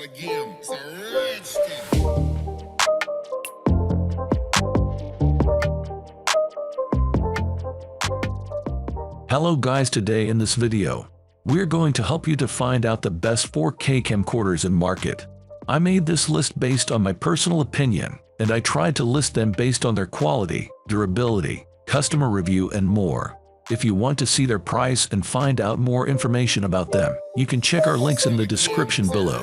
game. It's a rich thing. Hello guys, today in this video, we're going to help you to find out the best 4K camcorders in market. I made this list based on my personal opinion, and I tried to list them based on their quality, durability, customer review and more. If you want to see their price and find out more information about them, you can check our links in the description below.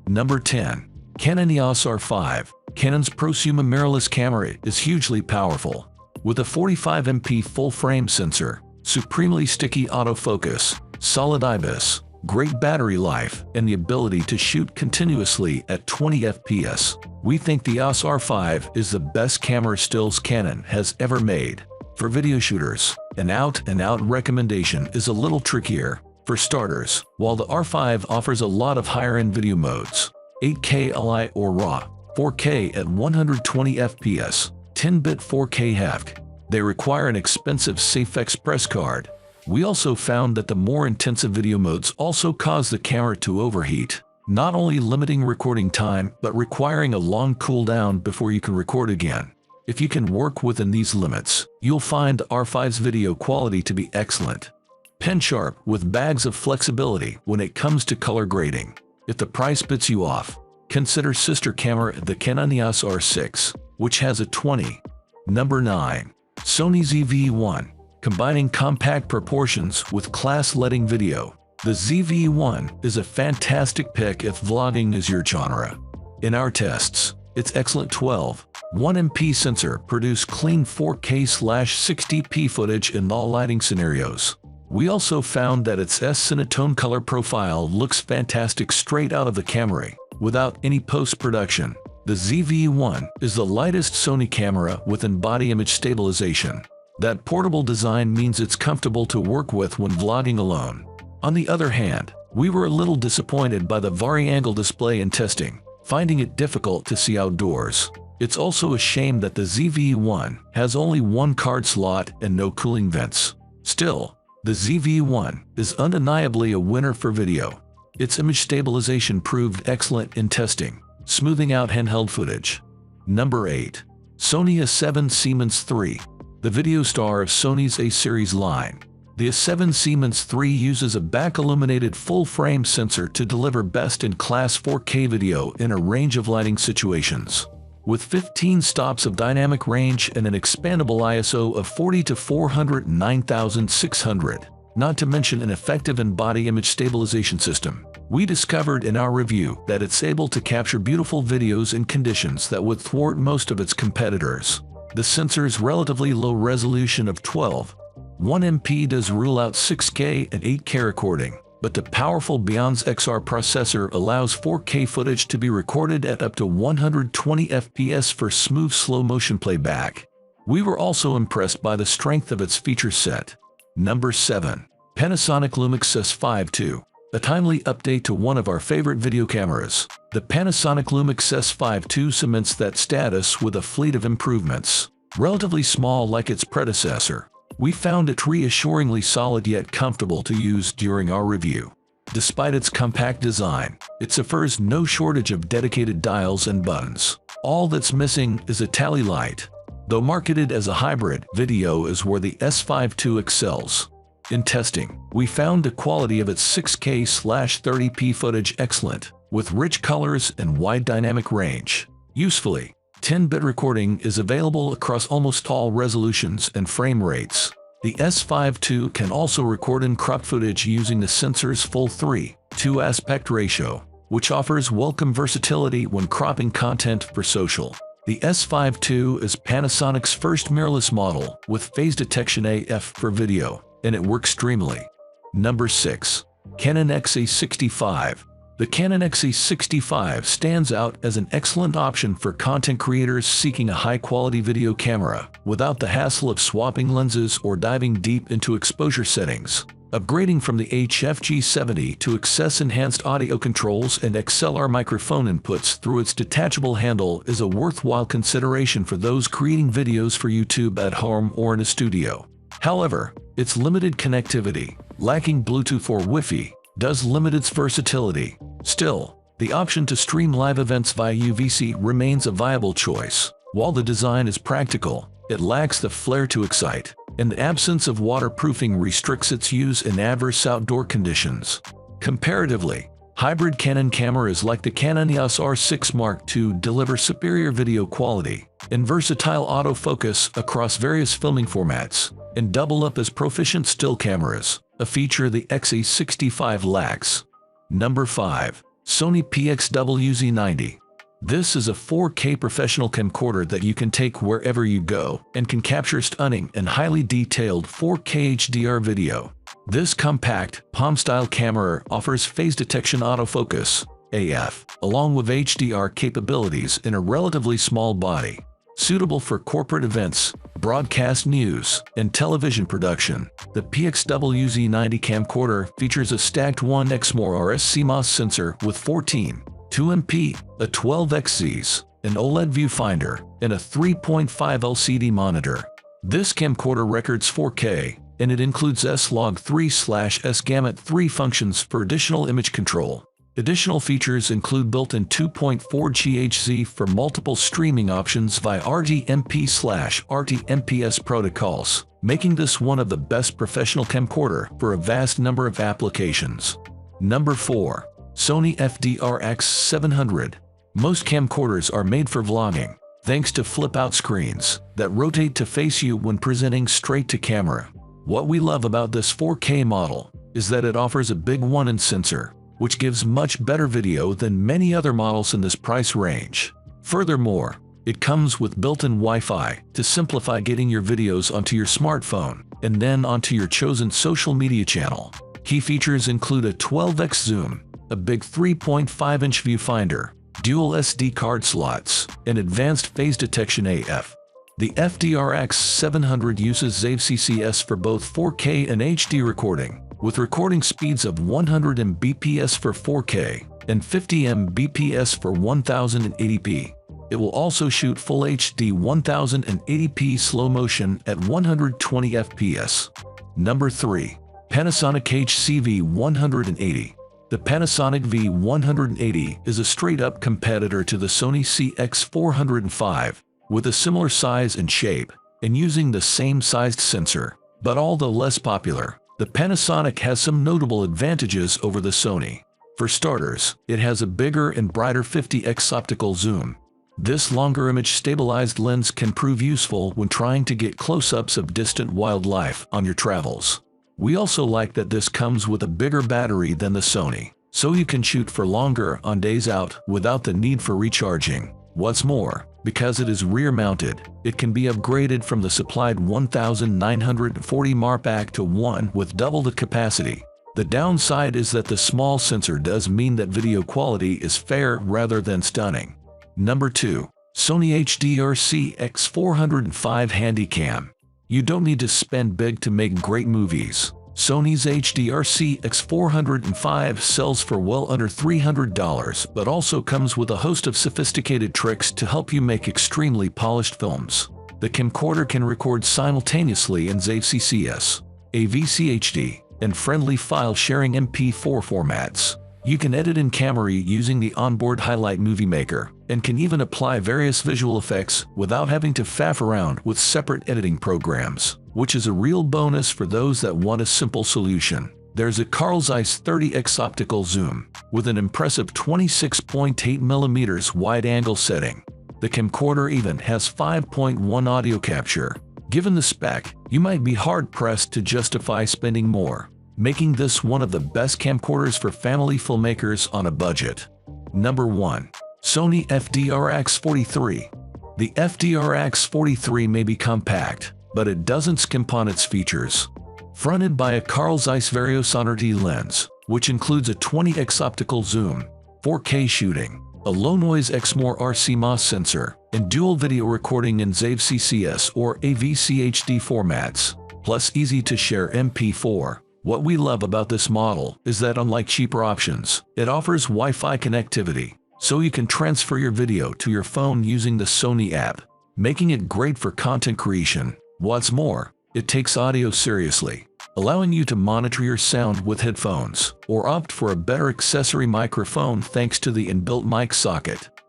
Number 10. Canon EOS R5. Canon's prosumer mirrorless camera is hugely powerful. With a 45MP full-frame sensor, supremely sticky autofocus, solid IBIS, great battery life, and the ability to shoot continuously at 20 FPS, we think the EOS R5 is the best camera stills Canon has ever made. For video shooters, an out-and-out recommendation is a little trickier. For starters, while the R5 offers a lot of higher-end video modes, 8K LI or RAW, 4K at 120 FPS, 10-bit 4K HEVC, they require an expensive Safe Express card. We also found that the more intensive video modes also cause the camera to overheat, not only limiting recording time but requiring a long cooldown before you can record again. If you can work within these limits, you'll find the R5's video quality to be excellent. Pen sharp with bags of flexibility when it comes to color grading. If the price bits you off, consider sister camera the Canon EOS R6, which has a 20. Number 9. Sony ZV1. Combining compact proportions with class-leading video, the ZV1 is a fantastic pick if vlogging is your genre. In our tests, its excellent 12.1MP sensor produced clean 4K/60p footage in all lighting scenarios. We also found that its cinetone color profile looks fantastic straight out of the camera, without any post-production. The ZV1 is the lightest Sony camera with in-body image stabilization. That portable design means it's comfortable to work with when vlogging alone. On the other hand, we were a little disappointed by the vari-angle display in testing, finding it difficult to see outdoors. It's also a shame that the ZV1 has only one card slot and no cooling vents. Still, the ZV1 is undeniably a winner for video. Its image stabilization proved excellent in testing, smoothing out handheld footage. Number 8. Sony A7S III. The video star of Sony's A series line. The A7S III uses a back-illuminated full-frame sensor to deliver best-in-class 4K video in a range of lighting situations. With 15 stops of dynamic range and an expandable ISO of 40 to 409,600, not to mention an effective in-body image stabilization system, we discovered in our review that it's able to capture beautiful videos in conditions that would thwart most of its competitors. The sensor's relatively low resolution of 12.1MP does rule out 6K and 8K recording, but the powerful Beyond's XR processor allows 4K footage to be recorded at up to 120 FPS for smooth slow-motion playback. We were also impressed by the strength of its feature set. Number 7. Panasonic Lumix S52. A timely update to one of our favorite video cameras. The Panasonic Lumix S52 cements that status with a fleet of improvements. Relatively small like its predecessor, we found it reassuringly solid yet comfortable to use during our review. Despite its compact design, it suffers no shortage of dedicated dials and buttons. All that's missing is a tally light. Though marketed as a hybrid, video is where the S52 excels. In testing, we found the quality of its 6K/30p footage excellent, with rich colors and wide dynamic range. Usefully, 10-bit recording is available across almost all resolutions and frame rates. The S52 can also record in cropped footage using the sensor's full 3:2 aspect ratio, which offers welcome versatility when cropping content for social. The S52 is Panasonic's first mirrorless model with phase detection AF for video, and it works dreamily. Number 6. Canon X65. The Canon X65 stands out as an excellent option for content creators seeking a high-quality video camera without the hassle of swapping lenses or diving deep into exposure settings. Upgrading from the HFG70 to access enhanced audio controls and XLR microphone inputs through its detachable handle is a worthwhile consideration for those creating videos for YouTube at home or in a studio. However, its limited connectivity, lacking Bluetooth or Wi-Fi, does limit its versatility. Still, the option to stream live events via UVC remains a viable choice. While the design is practical, it lacks the flair to excite, and the absence of waterproofing restricts its use in adverse outdoor conditions. Comparatively, hybrid Canon cameras like the Canon EOS R6 Mark II deliver superior video quality and versatile autofocus across various filming formats, and double up as proficient still cameras, a feature the X65 lacks. Number 5. Sony PXW Z90. This is a 4K professional camcorder that you can take wherever you go and can capture stunning and highly detailed 4K HDR video. This compact, palm-style camera offers phase detection autofocus, AF, along with HDR capabilities in a relatively small body. Suitable for corporate events, broadcast news, and television production, the PXW Z90 camcorder features a stacked 1x RS CMOS sensor with 14, 2MP, a 12x, an OLED viewfinder, and a 3.5 LCD monitor. This camcorder records 4K, and it includes S-Log3/S-Gamut3 functions for additional image control. Additional features include built-in 2.4 GHz for multiple streaming options via RTMP/RTMPS protocols, making this one of the best professional camcorder for a vast number of applications. Number 4. Sony FDRX700. Most camcorders are made for vlogging, thanks to flip-out screens that rotate to face you when presenting straight to camera. What we love about this 4K model is that it offers a big 1-inch sensor, which gives much better video than many other models in this price range. Furthermore, it comes with built-in Wi-Fi to simplify getting your videos onto your smartphone and then onto your chosen social media channel. Key features include a 12x zoom, a big 3.5-inch viewfinder, dual SD card slots, and advanced phase detection AF. The FDRX700 uses ZV-CCS for both 4K and HD recording, with recording speeds of 100 Mbps for 4K and 50 Mbps for 1080p. It will also shoot Full HD 1080p slow motion at 120 fps. Number 3. Panasonic ZV180. The Panasonic V180 is a straight-up competitor to the Sony CX405, with a similar size and shape, and using the same sized sensor. But although less popular, the Panasonic has some notable advantages over the Sony. For starters, it has a bigger and brighter 50x optical zoom. This longer image-stabilized lens can prove useful when trying to get close-ups of distant wildlife on your travels. We also like that this comes with a bigger battery than the Sony, so you can shoot for longer on days out without the need for recharging. What's more, because it is rear-mounted, it can be upgraded from the supplied 1940 mAh pack to one with double the capacity. The downside is that the small sensor does mean that video quality is fair rather than stunning. Number 2. Sony HDRCX405 Handycam. You don't need to spend big to make great movies. Sony's HDRCX405 sells for well under $300, but also comes with a host of sophisticated tricks to help you make extremely polished films. The camcorder can record simultaneously in ZV-CCS, AVCHD, and friendly file-sharing MP4 formats. You can edit in camera using the onboard Highlight Movie Maker, and can even apply various visual effects without having to faff around with separate editing programs, which is a real bonus for those that want a simple solution. There's a Carl Zeiss 30x optical zoom, with an impressive 26.8mm wide-angle setting. The camcorder even has 5.1 audio capture. Given the spec, you might be hard-pressed to justify spending more, making this one of the best camcorders for family filmmakers on a budget. Number 1. Sony FDRX43. The FDRX43 may be compact, but it doesn't skimp on its features. Fronted by a Carl Zeiss Variosonarity lens, which includes a 20x optical zoom, 4K shooting, a low-noise XMOR RCMOS sensor, and dual video recording in ZV-CCS or AVCHD formats, plus easy-to-share MP4. What we love about this model is that unlike cheaper options, it offers Wi-Fi connectivity, so you can transfer your video to your phone using the Sony app, making it great for content creation. What's more, it takes audio seriously, allowing you to monitor your sound with headphones, or opt for a better accessory microphone thanks to the inbuilt mic socket.